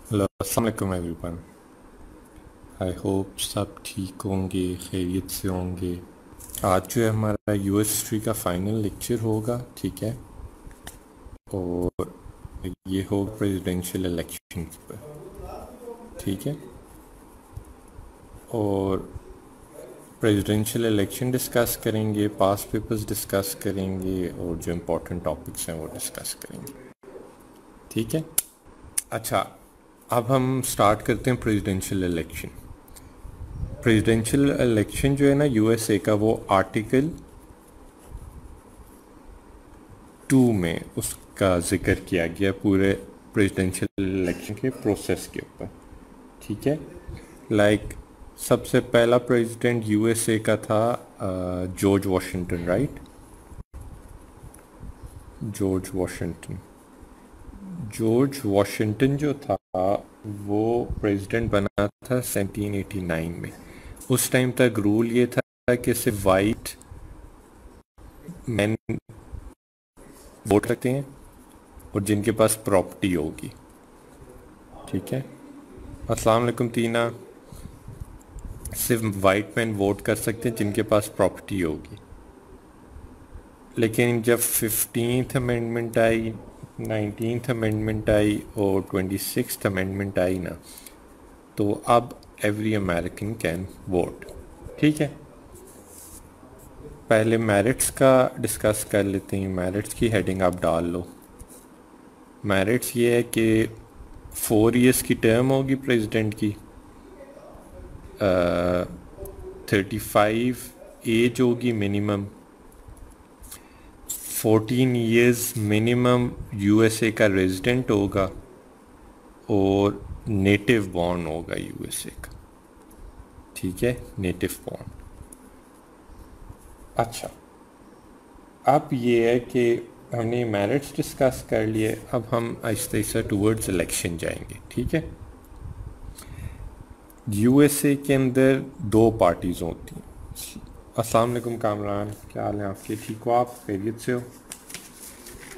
Hello अस्सलाम वालेकुम everyone. I hope सब ठीक होंगे, खैरियत से होंगे। आज जो है हमारा यूएस हिस्ट्री का फाइनल लेक्चर होगा, ठीक है। और ये होगा प्रेसिडेंशियल इलेक्शन पर, ठीक है। और प्रेसिडेंशियल इलेक्शन डिस्कस करेंगे, पास्ट पेपर्स डिस्कस करेंगे और जो इम्पोर्टेंट टॉपिक्स हैं वो डिस्कस करेंगे, ठीक है। अच्छा, अब हम स्टार्ट करते हैं प्रेसिडेंशियल इलेक्शन। प्रेसिडेंशियल इलेक्शन जो है ना यूएसए का, वो आर्टिकल 2 में उसका जिक्र किया गया पूरे प्रेसिडेंशियल इलेक्शन के प्रोसेस के ऊपर, ठीक है। लाइक सबसे पहला प्रेसिडेंट यूएसए का था George Washington, right. George Washington George Washington जो था वो प्रेसिडेंट बना था 1789 में। उस टाइम तक रूल ये था कि सिर्फ वाइट मैन वोट करते हैं और जिनके पास प्रॉपर्टी होगी, ठीक है। अस्सलाम वालेकुम तीना। सिर्फ वाइट मैन वोट कर सकते हैं जिनके पास प्रॉपर्टी होगी। लेकिन जब 15th अमेंडमेंट आई, 19th अमेंडमेंट आई और 26th अमेंडमेंट आई ना, तो अब एवरी अमेरिकन कैन वोट, ठीक है। पहले मेरिट्स का डिस्कस कर लेते हैं। मेरिट्स की हेडिंग आप डाल लो। मेरिट्स ये है कि 4 इयर्स की टर्म होगी प्रेसिडेंट की, 35 एज होगी मिनिमम, 14 इयर्स मिनिमम यूएसए का रेजिडेंट होगा और नेटिव बॉर्न होगा यूएसए का, ठीक है, नेटिव बॉर्न। अच्छा, अब ये है कि हमने मेरिट्स डिस्कस कर लिए, अब हम आहिस्ता आहिस्ता टूवर्ड्स इलेक्शन जाएंगे, ठीक है। यूएसए के अंदर 2 पार्टीज़ होती हैं। अस्सलाम वालेकुम कामरान, क्या हाल है आपके, ठीक हो आप, खैरियत से हो।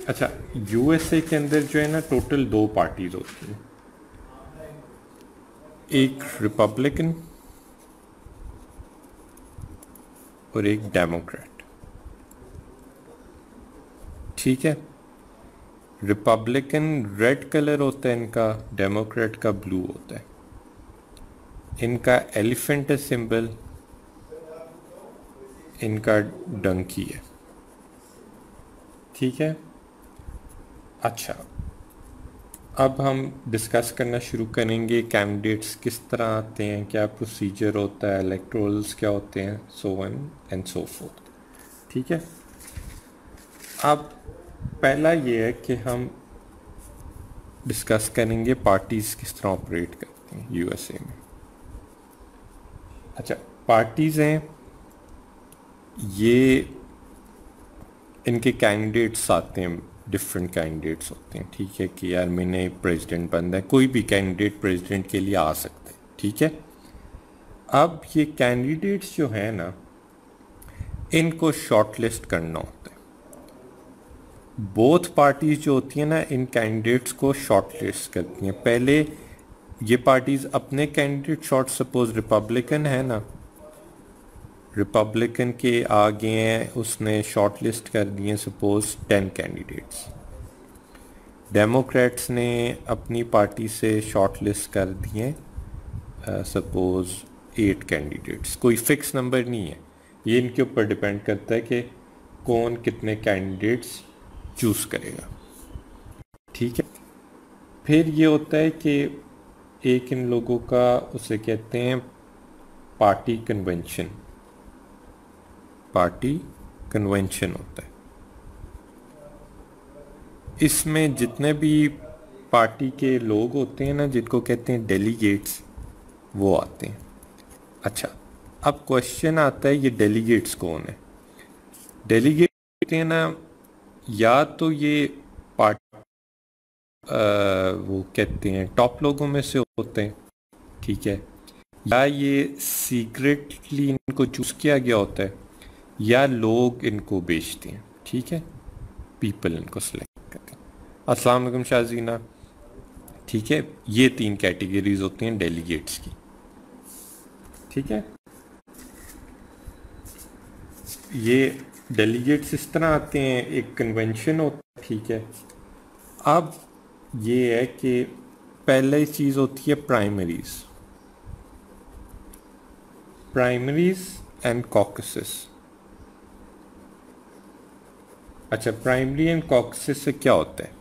अच्छा, यूएसए के अंदर जो है ना टोटल 2 पार्टीज़ होती हैं, एक रिपब्लिकन और एक डेमोक्रेट, ठीक है। रिपब्लिकन रेड कलर होता है इनका, डेमोक्रेट का ब्लू होता है। इनका एलिफेंट है सिंबल, इनका डंकी है, ठीक है। अच्छा, अब हम डिस्कस करना शुरू करेंगे कैंडिडेट्स किस तरह आते हैं, क्या प्रोसीजर होता है, इलेक्टोरल्स क्या होते हैं, so on and so fourth, ठीक है। अब पहला ये है कि हम डिस्कस करेंगे पार्टीज़ किस तरह ऑपरेट करती हैं यूएसए में। अच्छा, पार्टीज़ हैं ये, इनके कैंडिडेट्स आते हैं, डिफरेंट कैंडिडेट्स होते हैं, ठीक है। कि यार मैंने प्रेसिडेंट बनना है, कोई भी कैंडिडेट प्रेसिडेंट के लिए आ सकता है, ठीक है। अब ये कैंडिडेट्स जो है ना, इनको शॉर्टलिस्ट करना होता है। बोथ पार्टीज जो होती हैं ना, इन कैंडिडेट्स को शॉर्टलिस्ट करती हैं। पहले ये पार्टीज अपने कैंडिडेट शॉर्ट, सपोज रिपब्लिकन है ना, रिपब्लिकन के आगे हैं, उसने शॉर्ट लिस्ट कर दिए सपोज 10 कैंडिडेट्स। डेमोक्रेट्स ने अपनी पार्टी से शॉर्ट लिस्ट कर दिए सपोज 8 कैंडिडेट्स। कोई फिक्स नंबर नहीं है, ये इनके ऊपर डिपेंड करता है कि कौन कितने कैंडिडेट्स चूज़ करेगा, ठीक है। फिर ये होता है कि एक इन लोगों का उसे कहते हैं पार्टी कन्वेंशन, पार्टी कन्वेंशन होता है। इसमें जितने भी पार्टी के लोग होते हैं ना, जिनको कहते हैं डेलीगेट्स, वो आते हैं। अच्छा, अब क्वेश्चन आता है ये डेलीगेट्स कौन है। डेलीगेट है ना, या तो ये पार्ट वो कहते हैं टॉप लोगों में से होते हैं, ठीक है, या ये सीक्रेटली इनको चूज किया गया होता है, या लोग इनको बेचते हैं, ठीक है, पीपल इनको सेलेक्ट करते हैं। अस्सलाम वालेकुम शाहजीना, ठीक है, ये 3 कैटेगरीज होती हैं डेलीगेट्स की। ठीक है, ये डेलीगेट्स इस तरह आते हैं, एक कन्वेंशन होता है। ठीक है, अब ये है कि पहली चीज़ होती है प्राइमरीज एंड कॉकसेस। अच्छा, प्राइमरी एंड कॉकसेस से क्या होता है?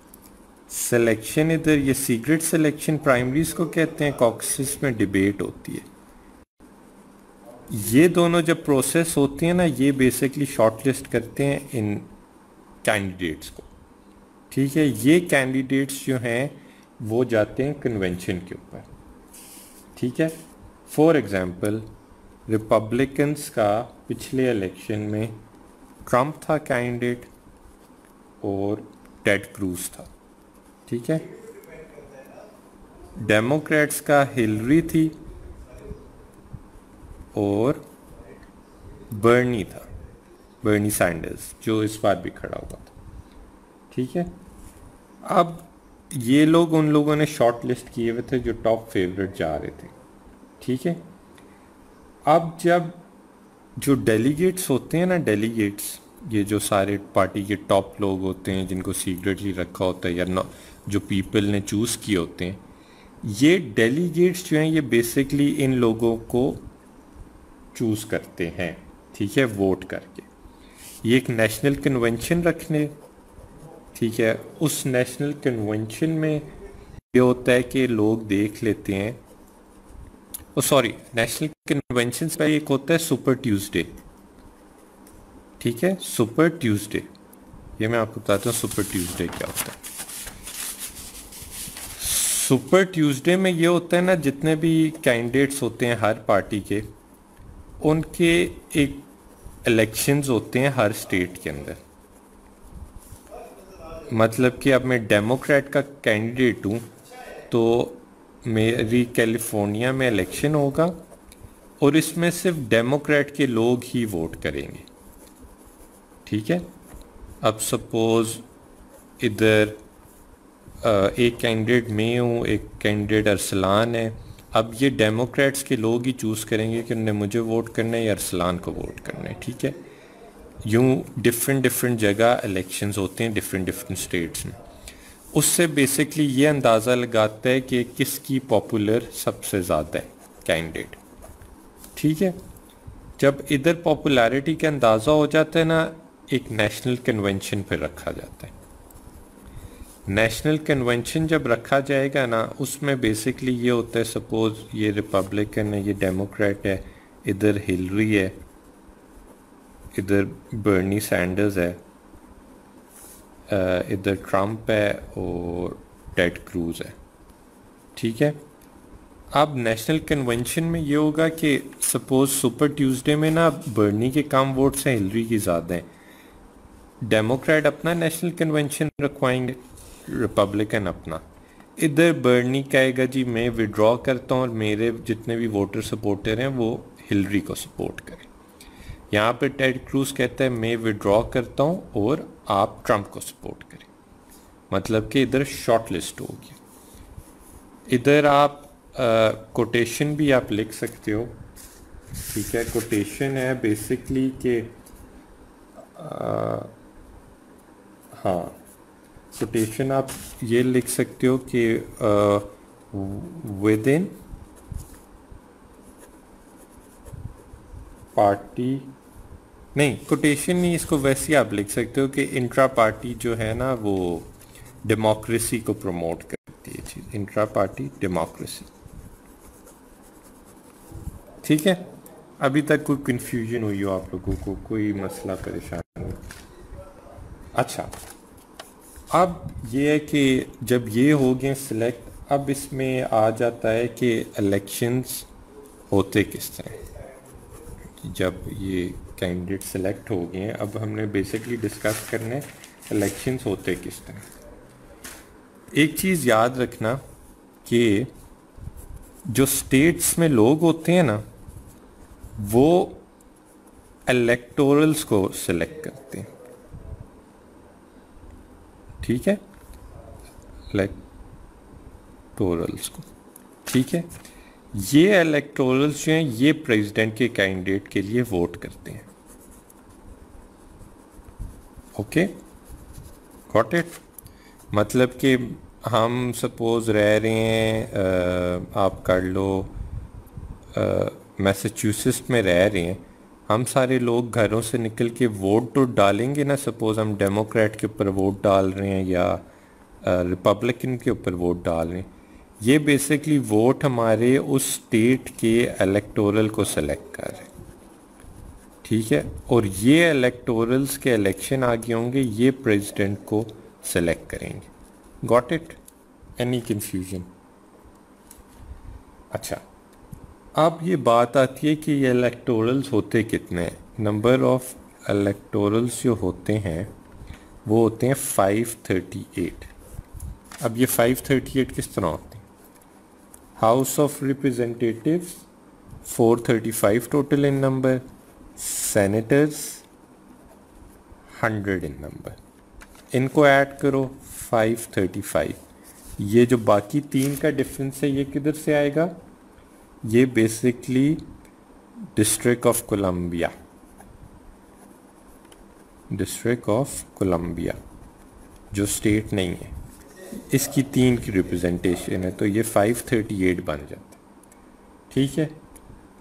सिलेक्शन, इधर ये सीक्रेट सिलेक्शन प्राइमरीज को कहते हैं, कॉकसेस में डिबेट होती है। ये दोनों जब प्रोसेस होती है ना, ये बेसिकली शॉर्टलिस्ट करते हैं इन कैंडिडेट्स को। ठीक है, ये कैंडिडेट्स जो हैं वो जाते हैं कन्वेंशन के ऊपर। ठीक है, फॉर एग्जांपल रिपब्लिकन्स का पिछले इलेक्शन में ट्रंप था कैंडिडेट और टेड क्रूज था। ठीक है, डेमोक्रेट्स का हिलरी थी और बर्नी सैंडर्स जो इस बार भी खड़ा हुआ था। ठीक है, अब ये लोग उन लोगों ने शॉर्ट लिस्ट किए हुए थे जो टॉप फेवरेट जा रहे थे। ठीक है, अब जब जो डेलीगेट्स होते हैं ना, डेलीगेट्स ये जो सारे पार्टी के टॉप लोग होते हैं जिनको सीक्रेटली रखा होता है या जो पीपल ने चूज़ किए होते हैं, ये डेलीगेट्स जो हैं ये बेसिकली इन लोगों को चूज़ करते हैं। ठीक है, वोट करके ये एक नेशनल कन्वेंशन रखने। ठीक है, उस नेशनल कन्वेंशन में ये होता है कि लोग देख लेते हैं, नेशनल कन्वेंशन पे एक होता है सुपर ट्यूसडे। ठीक है, सुपर ट्यूसडे, ये मैं आपको बताता हूँ सुपर ट्यूसडे क्या होता है। सुपर ट्यूसडे में ये होता है ना, जितने भी कैंडिडेट्स होते हैं हर पार्टी के, उनके एक इलेक्शंस होते हैं हर स्टेट के अंदर। मतलब कि अब मैं डेमोक्रेट का कैंडिडेट हूँ तो मेरी कैलिफोर्निया में इलेक्शन होगा और इसमें सिर्फ डेमोक्रेट के लोग ही वोट करेंगे। ठीक है, अब सपोज इधर एक कैंडिडेट मैं हूँ, एक कैंडिडेट अरसलान है। अब ये डेमोक्रेट्स के लोग ही चूज़ करेंगे कि उन्हें मुझे वोट करना है या अरसलान को वोट करना है। ठीक है, यूँ डिफरेंट जगह इलेक्शंस होते हैं डिफरेंट स्टेट्स में। उससे बेसिकली ये अंदाज़ा लगाता है कि किसकी पॉपुलर सबसे ज़्यादा है कैंडिडेट। ठीक है, जब इधर पॉपुलैरिटी का अंदाज़ा हो जाता है ना, एक नेशनल कन्वेंशन पर रखा जाता है। नेशनल कन्वेंशन जब रखा जाएगा ना, उसमें बेसिकली ये होता है, सपोज ये रिपब्लिकन है, ये डेमोक्रेट है, इधर हिलरी है, इधर बर्नी सैंडर्स है, इधर ट्रंप है और टेड क्रूज है। ठीक है, अब नेशनल कन्वेंशन में ये होगा कि सपोज सुपर ट्यूसडे में ना बर्नी के कम वोट्स हैं, हिलरी की ज़्यादा हैं। डेमोक्रेट अपना नेशनल कन्वेंशन रखवाएंगे, रिपब्लिकन अपना। इधर बर्नी कहेगा जी मैं विड्रॉ करता हूँ और मेरे जितने भी वोटर सपोर्टर हैं वो हिलरी को सपोर्ट करें। यहाँ पे टेड क्रूज कहता है मैं विड्रॉ करता हूँ और आप ट्रंप को सपोर्ट करें। मतलब कि इधर शॉर्ट लिस्ट होगी। इधर आप कोटेशन भी आप लिख सकते हो। ठीक है, कोटेशन है बेसिकली कि हाँ, कोटेशन आप ये लिख सकते हो कि विद इन पार्टी, नहीं कोटेशन नहीं, इसको वैसे ही आप लिख सकते हो कि इंट्रा पार्टी जो है ना वो डेमोक्रेसी को प्रमोट करती है चीज़, इंट्रा पार्टी डेमोक्रेसी। ठीक है, अभी तक कोई कन्फ्यूजन हुई हो आप लोगों को, कोई मसला परेशानी? अच्छा, अब ये है कि जब ये हो गए सिलेक्ट, अब इसमें आ जाता है कि इलेक्शंस होते किस तरह। जब ये कैंडिडेट सेलेक्ट हो गए हैं, अब हमने बेसिकली डिस्कस करने इलेक्शंस होते किस तरह। एक चीज़ याद रखना कि जो स्टेट्स में लोग होते हैं ना, वो इलेक्टोरल्स को सिलेक्ट करते हैं। ठीक है, इलेक्टोरल्स को, ठीक है। ये इलेक्टोरल्स जो हैं ये प्रेसिडेंट के कैंडिडेट के लिए वोट करते हैं। Okay, got it. मतलब कि हम सपोज रह रहे हैं, आप कर लो मैसाचुसेट्स में रह रहे हैं, हम सारे लोग घरों से निकल के वोट तो डालेंगे ना। सपोज हम डेमोक्रेट के ऊपर वोट डाल रहे हैं या रिपब्लिकन के ऊपर वोट डाल रहे हैं, ये बेसिकली वोट हमारे उस स्टेट के इलेक्टोरल को सेलेक्ट कर रहे हैं, ठीक है। और ये इलेक्टोरल्स के इलेक्शन आगे होंगे, ये प्रेसिडेंट को सेलेक्ट करेंगे। Got it? Any confusion? अच्छा, अब ये बात आती है कि ये इलेक्टोरल्स होते कितने हैं। नंबर ऑफ इलेक्टोरल्स जो होते हैं वो होते हैं 538। अब ये 538 किस तरह होते हैं? House of representatives 435 total in number, senators 100 in number, इनको ऐड करो 535। ये जो बाकी तीन का डिफरेंस है ये किधर से आएगा? ये basically District of Columbia, District of Columbia जो स्टेट नहीं है, इसकी तीन की रिप्रेजेंटेशन है, तो ये 538 बन जाता है, ठीक है।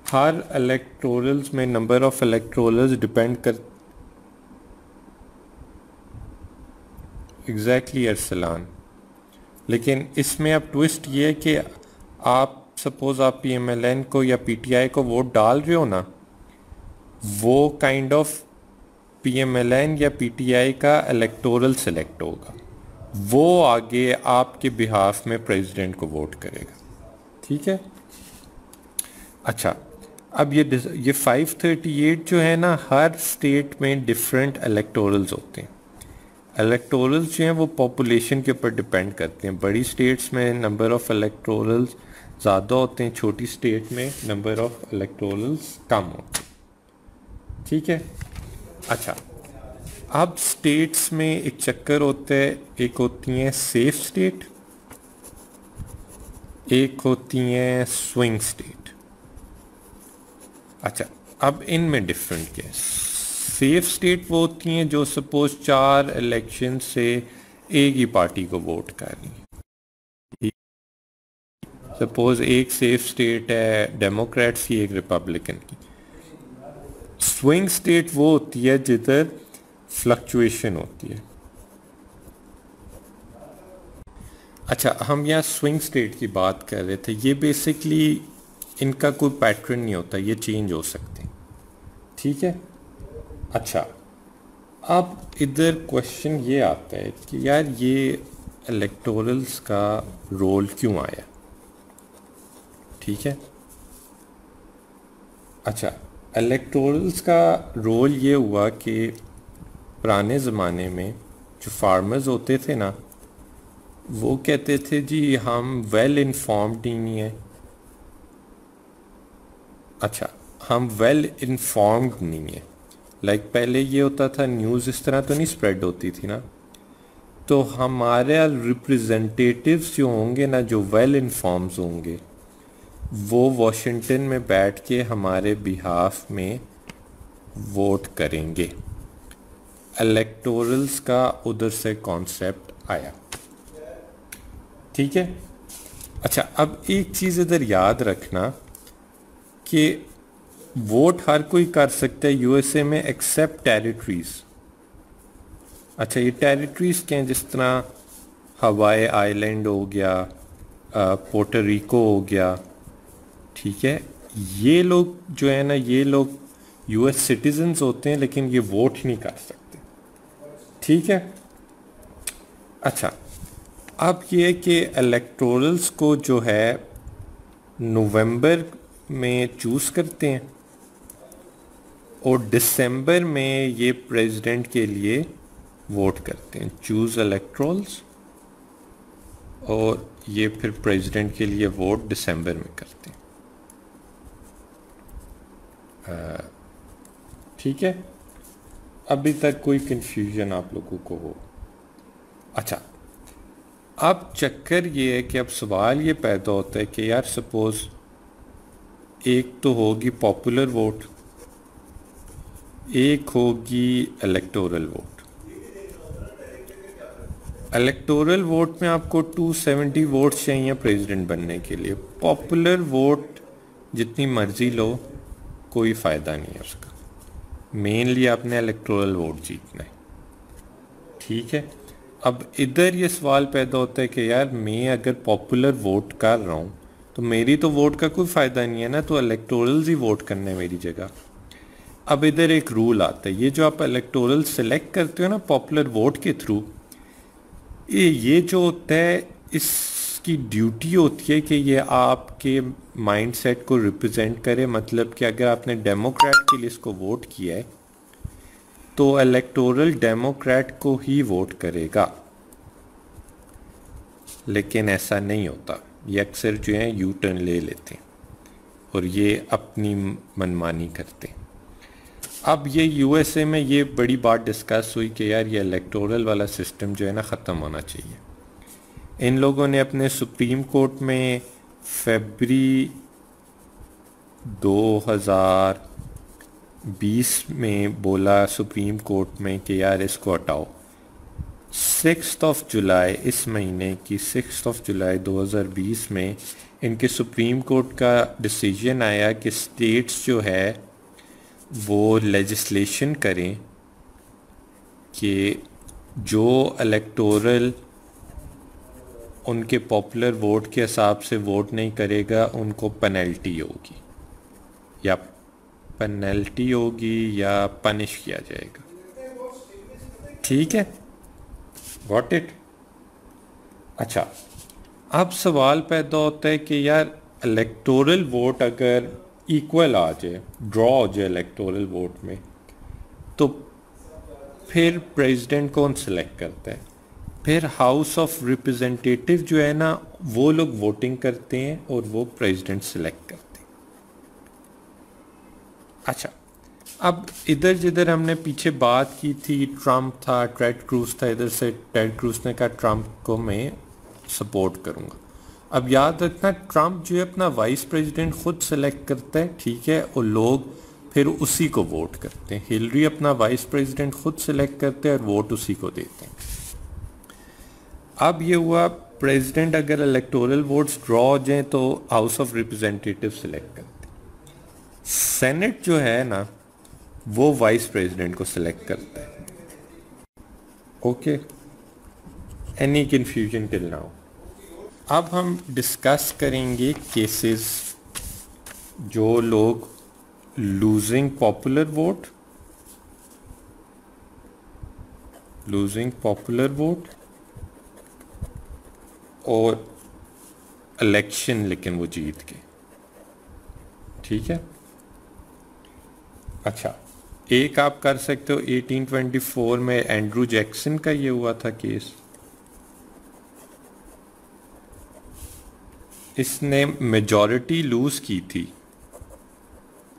हर इलेक्टोरल्स में नंबर ऑफ इलेक्टोरल्स डिपेंड कर एग्जैक्टली अरसलान। लेकिन इसमें अब ट्विस्ट ये है कि आप सपोज आप PMLN को या PTI को वोट डाल रहे हो ना, वो काइंड ऑफ PMLN या PTI का इलेक्टोरल सेलेक्ट होगा, वो आगे आपके बिहाफ में प्रेसिडेंट को वोट करेगा, ठीक है। अच्छा, अब ये 538 जो है ना, हर स्टेट में डिफरेंट इलेक्टोरल्स होते हैं। इलेक्टोरल्स जो हैं वो पॉपुलेशन के ऊपर डिपेंड करते हैं। बड़ी स्टेट्स में नंबर ऑफ इलेक्टोरल्स ज़्यादा होते हैं, छोटी स्टेट में नंबर ऑफ इलेक्टोरल्स कम होते हैं, ठीक है। अच्छा, अब स्टेट्स में एक चक्कर होता है, एक होती हैं सेफ स्टेट, एक होती हैं स्विंग स्टेट। अच्छा, अब इनमें डिफरेंट क्या है? सेफ स्टेट वो होती हैं जो सपोज 4 इलेक्शन से एक ही पार्टी को वोट कर रही है। सपोज एक सेफ स्टेट है डेमोक्रेट्स की, एक रिपब्लिकन की। स्विंग स्टेट वो होती है जिधर फ्लक्चुएशन होती है। अच्छा, हम यहाँ स्विंग स्टेट की बात कर रहे थे। ये बेसिकली इनका कोई पैटर्न नहीं होता, ये चेंज हो सकते हैं, ठीक है। अच्छा, अब इधर क्वेश्चन ये आता है कि यार ये इलेक्टोरल्स का रोल क्यों आया, ठीक है। अच्छा, इलेक्टोरल्स का रोल ये हुआ कि पुराने ज़माने में जो फार्मर्स होते थे ना, वो कहते थे जी हम वेल इन्फॉर्म्ड ही नहीं है। अच्छा, हम वेल इन्फॉर्म्ड नहीं है। लाइक पहले ये होता था, न्यूज़ इस तरह तो नहीं स्प्रेड होती थी ना, तो हमारे रिप्रेजेंटेटिव्स जो होंगे ना, जो वेल इन्फॉर्म्ड होंगे, वो वॉशिंगटन में बैठ के हमारे बिहाफ में वोट करेंगे। इलेक्टोरल्स का उधर से कॉन्सेप्ट आया, ठीक है। अच्छा, अब एक चीज़ इधर याद रखना कि वोट हर कोई कर सकता है USA में एक्सेप्ट टेरिटरीज। अच्छा, ये टेरिटरीज क्या हैं? जिस तरह हवाई आइलैंड हो गया, पोर्टोरिको हो गया, ठीक है। ये लोग जो है ना, ये लोग US सिटीजन्स होते हैं, लेकिन ये वोट ही नहीं कर सकते, ठीक है। अच्छा, अब ये है कि इलेक्टोरल्स को जो है नवंबर में चूज़ करते हैं और दिसंबर में ये प्रेसिडेंट के लिए वोट करते हैं, चूज़ इलेक्टोरल्स, और ये फिर प्रेसिडेंट के लिए वोट दिसंबर में करते हैं, ठीक है। अभी तक कोई कंफ्यूजन आप लोगों को हो? अच्छा, अब चक्कर ये है कि अब सवाल ये पैदा होता है कि यार सपोज एक तो होगी पॉपुलर वोट, एक होगी इलेक्टोरल वोट। इलेक्टोरल वोट में आपको 270 वोट्स चाहिए प्रेसिडेंट बनने के लिए। पॉपुलर वोट जितनी मर्जी लो, कोई फ़ायदा नहीं है उसका। मेनली आपने इलेक्टोरल वोट जीतना है, ठीक है। अब इधर ये सवाल पैदा होता है कि यार मैं अगर पॉपुलर वोट कर रहा हूँ तो मेरी तो वोट का कोई फ़ायदा नहीं है ना, तो इलेक्टोरल्स ही वोट करने हैं मेरी जगह। अब इधर एक रूल आता है, ये जो आप इलेक्टोरल सेलेक्ट करते हो ना पॉपुलर वोट के थ्रू, ये जो होता है इसकी ड्यूटी होती है कि ये आपके माइंडसेट को रिप्रेजेंट करे। मतलब कि अगर आपने डेमोक्रेट के लिए इसको वोट किया है तो इलेक्टोरल डेमोक्रेट को ही वोट करेगा, लेकिन ऐसा नहीं होता। ये अक्सर जो है यू टर्न ले लेते हैं और ये अपनी मनमानी करते हैं। अब ये यूएसए में ये बड़ी बात डिस्कस हुई कि यार ये इलेक्टोरल वाला सिस्टम जो है ना ख़त्म होना चाहिए। इन लोगों ने अपने सुप्रीम कोर्ट में फरवरी 2020 में बोला सुप्रीम कोर्ट में कि यार इसको हटाओ। 6 जुलाई, इस महीने की 6 जुलाई 2020 में इनके सुप्रीम कोर्ट का डिसीजन आया कि स्टेट्स जो है वो लेजिस्लेशन करें कि जो इलेक्टोरल उनके पॉपुलर वोट के हिसाब से वोट नहीं करेगा उनको पेनल्टी होगी, या पनिश किया जाएगा। ठीक है, गॉट इट। अच्छा, अब सवाल पैदा होता है कि यार इलेक्टोरल वोट अगर इक्वल आ जाए, ड्रॉ हो जाए इलेक्टोरल वोट में, तो फिर प्रेसिडेंट कौन सिलेक्ट करता है? फिर हाउस ऑफ रिप्रेजेंटेटिव जो है ना वो लोग वोटिंग करते हैं और वो प्रेसिडेंट सिलेक्ट करते हैं। अच्छा, अब इधर जिधर हमने पीछे बात की थी, ट्रम्प था, टेड क्रूज था, इधर से टेड क्रूज ने कहा ट्रम्प को मैं सपोर्ट करूंगा। अब याद रखना ट्रम्प जो है अपना वाइस प्रेसिडेंट खुद सेलेक्ट करता है, ठीक है, और लोग फिर उसी को वोट करते हैं। हिलरी अपना वाइस प्रेसिडेंट खुद सेलेक्ट करते हैं और वोट उसी को देते हैं। अब ये हुआ प्रेसिडेंट अगर इलेक्टोरल वोट्स ड्रॉ हो जाए तो हाउस ऑफ रिप्रेजेंटेटिव सेलेक्ट करते हैं। सेनेट जो है ना वो वाइस प्रेसिडेंट को सिलेक्ट करता है। Okay, any confusion till now? अब हम डिस्कस करेंगे केसेस जो लोग लूजिंग पॉपुलर वोट और इलेक्शन लेकिन वो जीत गए, ठीक है। अच्छा, एक आप कर सकते हो 1824 में एंड्रू जैक्सन का ये हुआ था केस। इसने मेजॉरिटी लूज की थी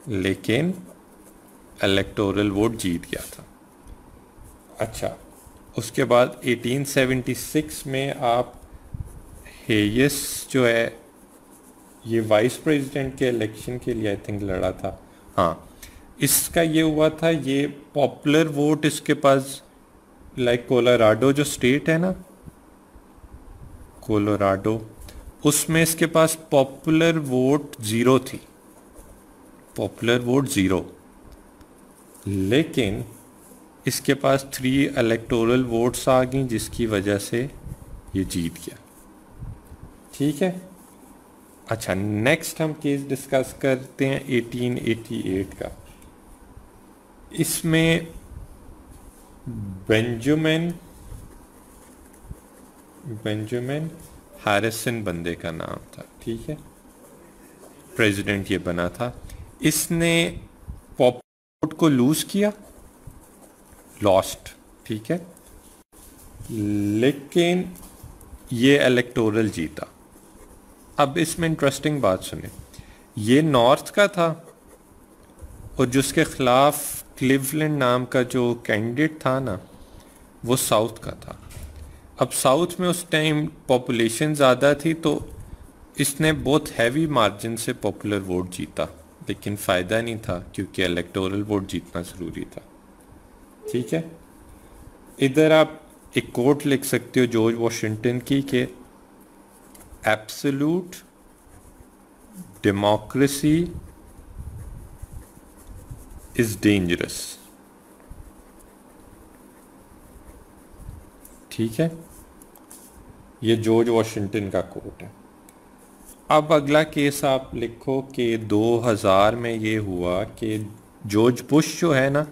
लेकिन इलेक्टोरल वोट जीत गया था। अच्छा, उसके बाद 1876 में आप हेयस जो है ये वाइस प्रेसिडेंट के इलेक्शन के लिए आई थिंक लड़ा था। हाँ, इसका ये हुआ था, ये पॉपुलर वोट इसके पास लाइक कोलोराडो जो स्टेट है ना, कोलोराडो, उसमें इसके पास पॉपुलर वोट 0 थी, पॉपुलर वोट 0, लेकिन इसके पास 3 इलेक्टोरल वोट्स आ गई जिसकी वजह से ये जीत गया, ठीक है। अच्छा, नेक्स्ट हम केस डिस्कस करते हैं 1888 का। इसमें बेंजामिन हैरिसन बंदे का नाम था, ठीक है, प्रेसिडेंट ये बना था। इसने पॉपुलर वोट को लूज किया, लॉस्ट, ठीक है, लेकिन ये इलेक्टोरल जीता। अब इसमें इंटरेस्टिंग बात सुने, ये नॉर्थ का था और जिसके खिलाफ क्लिवलैंड नाम का जो कैंडिडेट था ना वो साउथ का था। अब साउथ में उस टाइम पॉपुलेशन ज़्यादा थी तो इसने बहुत हैवी मार्जिन से पॉपुलर वोट जीता, लेकिन फ़ायदा नहीं था क्योंकि इलेक्टोरल वोट जीतना ज़रूरी था। ठीक है, इधर आप एक कोट लिख सकते हो जॉर्ज वॉशिंगटन की कि एब्सोल्यूट डेमोक्रेसी इज डेंजरस। ठीक है, ये जॉर्ज वॉशिंगटन का कोट है। अब अगला केस आप लिखो कि 2000 में ये हुआ कि जॉर्ज बुश जो है ना,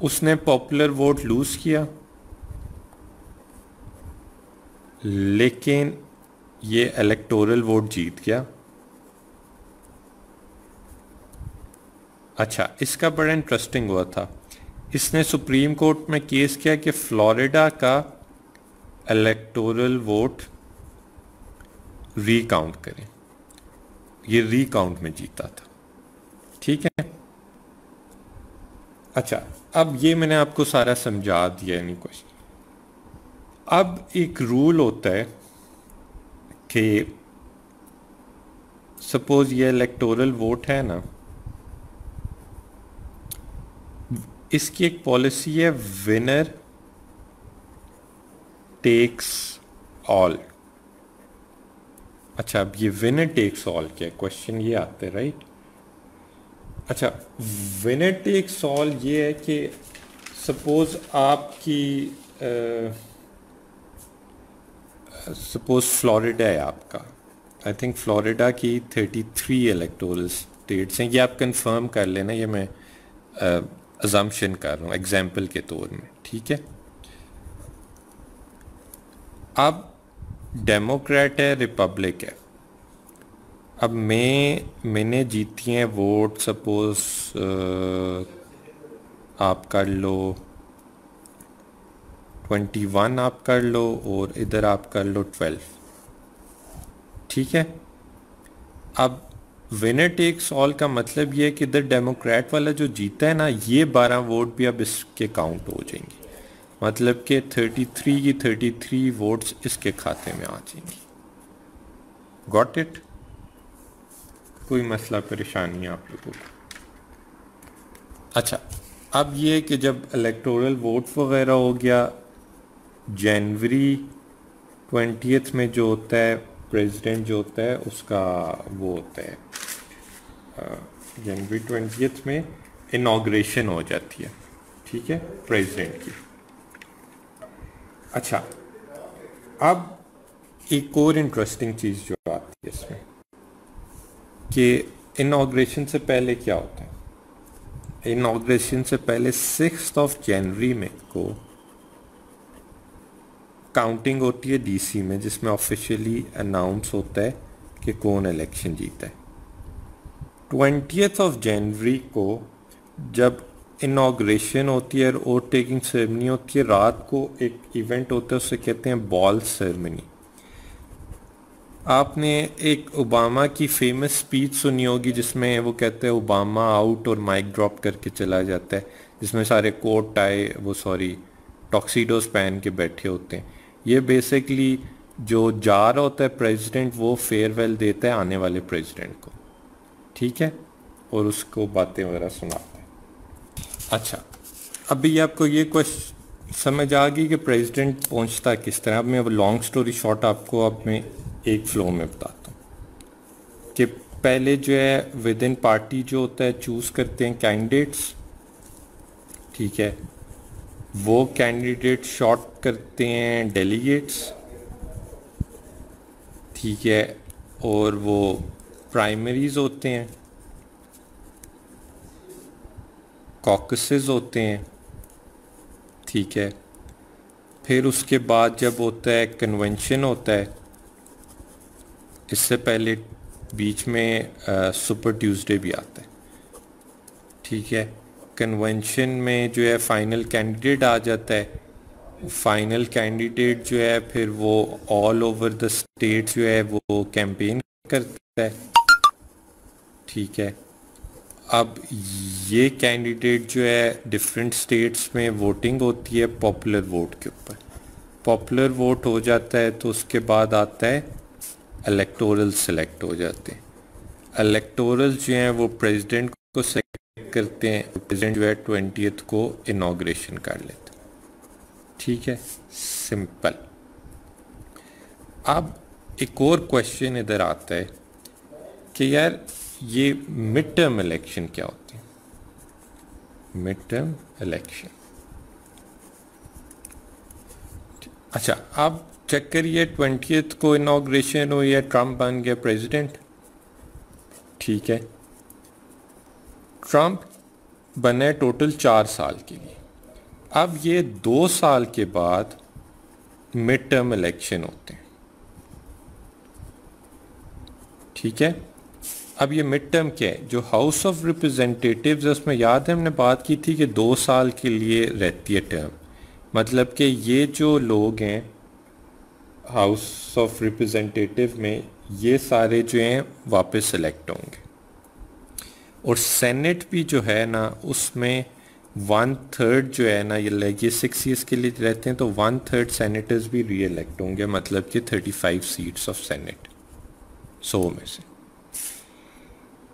उसने पॉपुलर वोट लूज किया, लेकिन ये इलेक्टोरल वोट जीत गया। अच्छा, इसका बड़ा इंटरेस्टिंग हुआ था, इसने सुप्रीम कोर्ट में केस किया कि फ्लोरिडा का इलेक्टोरल वोट रीकाउंट करें। ये रीकाउंट में जीता था। ठीक है, अच्छा, अब ये मैंने आपको सारा समझा दिया, नहीं क्वेश्चन। अब एक रूल होता है कि सपोज ये इलेक्टोरल वोट है ना, इसकी एक पॉलिसी है विनर टेक्स ऑल। अच्छा, अब ये विनर टेक्स ऑल क्या क्वेश्चन ये आता है, राइट? अच्छा, विनर टेक्स ऑल ये है कि सपोज आपकी सपोज फ्लोरिडा है आपका, आई थिंक फ्लोरिडा की 33 इलेक्टोरल स्टेट्स हैं, ये आप कंफर्म कर लेना, ये मैं अजम्पशन कर रहा हूँ एग्जाम्पल के तौर में। ठीक है, अब डेमोक्रेट है, रिपब्लिक है। अब मैंने जीती हैं वोट, सपोज आप कर लो 21, आप कर लो, और इधर आप कर लो 12। ठीक है, अब विनर टेक्स ऑल का मतलब ये है कि इधर डेमोक्रेट वाला जो जीता है ना, ये 12 वोट भी अब इसके काउंट हो जाएंगे, मतलब कि 33 की 33 वोट्स इसके खाते में आ जाएंगी। Got it? कोई मसला परेशानी आप लोगों को? अच्छा, अब ये कि जब इलेक्टोरल वोट वगैरह हो गया, जनवरी 20 में जो होता है प्रेसिडेंट जो होता है उसका वो होता है, जनवरी 20 में इनॉग्रेशन हो जाती है। ठीक है, प्रेसिडेंट की। अच्छा, अब एक और इंटरेस्टिंग चीज़ जो आती है इसमें कि इनॉग्रेशन से पहले क्या होता है। इनॉग्रेशन से पहले 6 जनवरी में को काउंटिंग होती है डीसी में, जिसमें ऑफिशियली अनाउंस होता है कि कौन इलेक्शन जीता है। 20 जनवरी को जब इनॉग्रेशन होती है और वोट टेकिंग सेरेमनी होती है, रात को एक इवेंट होता है, उसे कहते हैं बॉल सेरेमनी। आपने एक ओबामा की फेमस स्पीच सुनी होगी जिसमें वो कहते हैं ओबामा आउट और माइक ड्रॉप करके चला जाता है, जिसमें सारे कोट टाई टॉक्सीडोज पहन के बैठे होते हैं। ये बेसिकली जो जा रहा होता है प्रेसिडेंट, वो फेयरवेल देता है आने वाले प्रेसिडेंट को। ठीक है, और उसको बातें वगैरह सुनाता है। अच्छा, अभी आपको ये क्वेश्चन समझ आ गई कि प्रेसिडेंट पहुंचता किस तरह। अब मैं लॉन्ग स्टोरी शॉर्ट आपको अब मैं एक फ्लो में बताता हूँ कि पहले जो है विद इन पार्टी जो होता है चूज़ करते हैं कैंडिडेट्स। ठीक है, वो कैंडिडेट शॉर्ट करते हैं डेलीगेट्स। ठीक है, और वो प्राइमरीज होते हैं, कॉकसेस होते हैं। ठीक है, फिर उसके बाद जब होता है कन्वेंशन होता है, इससे पहले बीच में सुपर ट्यूसडे भी आता है। ठीक है, कन्वेंशन में जो है फाइनल कैंडिडेट आ जाता है। फाइनल कैंडिडेट जो है फिर वो ऑल ओवर द स्टेट जो है वो कैंपेन करता है। ठीक है, अब ये कैंडिडेट जो है डिफरेंट स्टेट्स में वोटिंग होती है पॉपुलर वोट के ऊपर। पॉपुलर वोट हो जाता है तो उसके बाद आता है इलेक्टोरल सेलेक्ट हो जाते हैं। इलेक्टोरल जो हैं वो प्रेसिडेंट को सेलेक्ट करते हैं, प्रेसिडेंट जो है 20th को इनॉग्रेशन कर लेता है। ठीक है, सिंपल। अब एक और क्वेश्चन इधर आता है कि यार ये मिड टर्म इलेक्शन क्या होती है? मिड टर्म इलेक्शन, अच्छा आप चेक करिए 20th को इनॉग्रेशन हुई है, ट्रम्प बन गया प्रेसिडेंट। ठीक है, ट्रम्प बने टोटल 4 साल के लिए। अब ये 2 साल के बाद मिड टर्म इलेक्शन होते हैं। ठीक है, अब ये मिड टर्म क्या है? जो हाउस ऑफ रिप्रेजेंटेटिव्स है उसमें याद है हमने बात की थी कि 2 साल के लिए रहती है टर्म। मतलब कि ये जो लोग हैं हाउस ऑफ रिप्रेजेंटेटिव में, ये सारे जो हैं वापस सेलेक्ट होंगे। और सेनेट भी जो है ना उसमें 1/3 जो है ना, ये 6 ईयर्स के लिए रहते हैं तो 1/3 सेनेटर्स भी री इलेक्ट होंगे, मतलब कि 35 सीट्स ऑफ सेनेट 100 में से।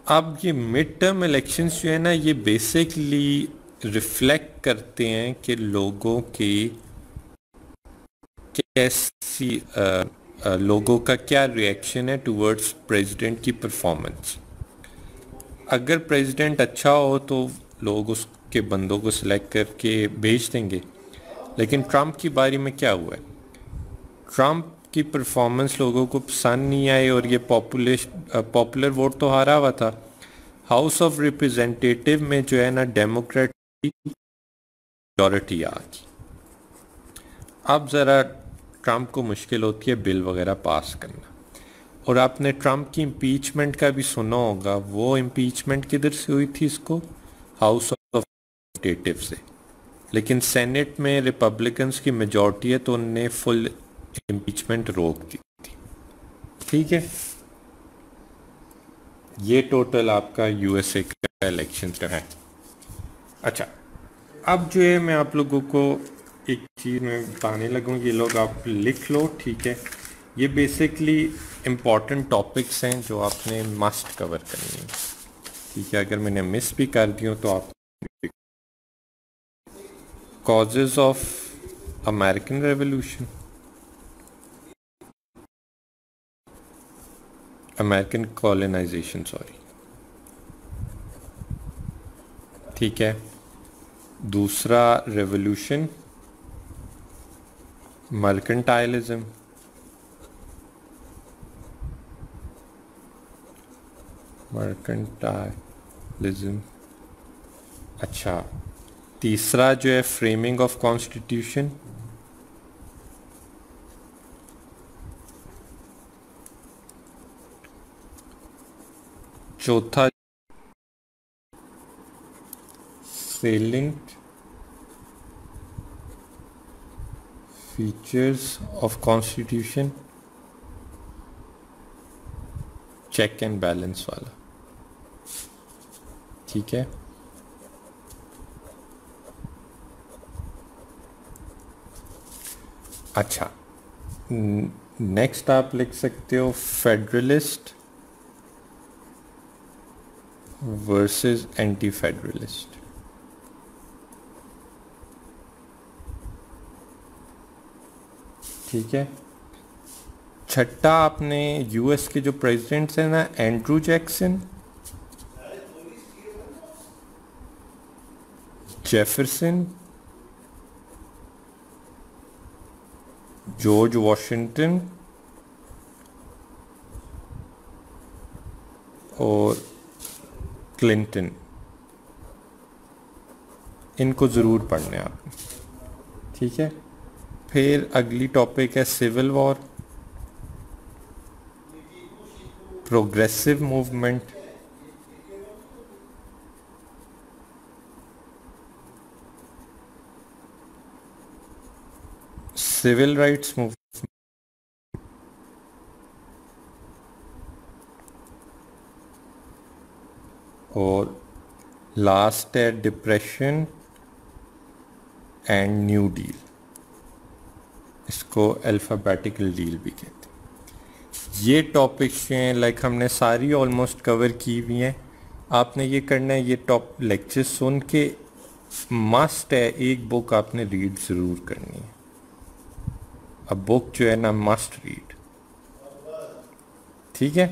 अब ये मिड टर्म इलेक्शंस जो है ना ये बेसिकली रिफ्लेक्ट करते हैं कि लोगों की कैसी लोगों का क्या रिएक्शन है टुवर्ड्स प्रेसिडेंट की परफॉर्मेंस। अगर प्रेसिडेंट अच्छा हो तो लोग उसके बंदों को सिलेक्ट करके भेज देंगे। लेकिन ट्रम्प की बारी में क्या हुआ है? ट्रम्प की परफॉर्मेंस लोगों को पसंद नहीं आई और ये पॉपुलर वोट तो हारा हुआ था। हाउस ऑफ रिप्रेजेंटेटिव में जो है ना डेमोक्रेट की मेजॉरिटी आ गई। अब ज़रा ट्रम्प को मुश्किल होती है बिल वगैरह पास करना। और आपने ट्रम्प की इम्पीचमेंट का भी सुना होगा, वो इम्पीचमेंट किधर से हुई थी? इसको हाउस ऑफ रिप्रेजेंटेटिव से। लेकिन सेनेट में रिपब्लिकन्स की मेजॉरिटी है तो उनने फुल इम्पीचमेंट रोक दी थी। ठीक है, ये टोटल आपका यूएसए का इलेक्शन है। अच्छा, अब जो है मैं आप लोगों को एक चीज़ में बताने लगूँ, ये लोग आप लिख लो। ठीक है, ये बेसिकली इम्पॉर्टेंट टॉपिक्स हैं जो आपने मस्ट कवर करनी है। ठीक है, अगर मैंने मिस भी कर दी हो तो आप causes of American Revolution, American colonisation, sorry. ठीक है, दूसरा रेवोल्यूशन मर्केंटाइलिज्म, मर्केंटाइलिज्म। अच्छा, तीसरा जो है फ्रेमिंग ऑफ कॉन्स्टिट्यूशन। चौथा salient features of constitution, check and balance वाला। ठीक है, अच्छा नेक्स्ट आप लिख सकते हो फेडरलिस्ट वर्सेस एंटी फेडरलिस्ट। ठीक है, छठा आपने यूएस के जो प्रेसिडेंट्स हैं ना, Andrew Jackson, Jefferson, George Washington और क्लिंटन, इनको ज़रूर पढ़ना है आपने। ठीक है, फिर अगली टॉपिक है Civil War, progressive movement, civil rights movement और लास्ट है डिप्रेशन एंड न्यू डील। इसको अल्फ़ाबेटिकल डील भी कहते हैं। ये टॉपिक्स जो हैं लाइक हमने सारी ऑलमोस्ट कवर की हुई हैं। आपने ये करना है, ये टॉप लेक्चर सुन के मस्ट है एक बुक आपने रीड ज़रूर करनी है। अब बुक जो है ना मस्ट रीड, ठीक है।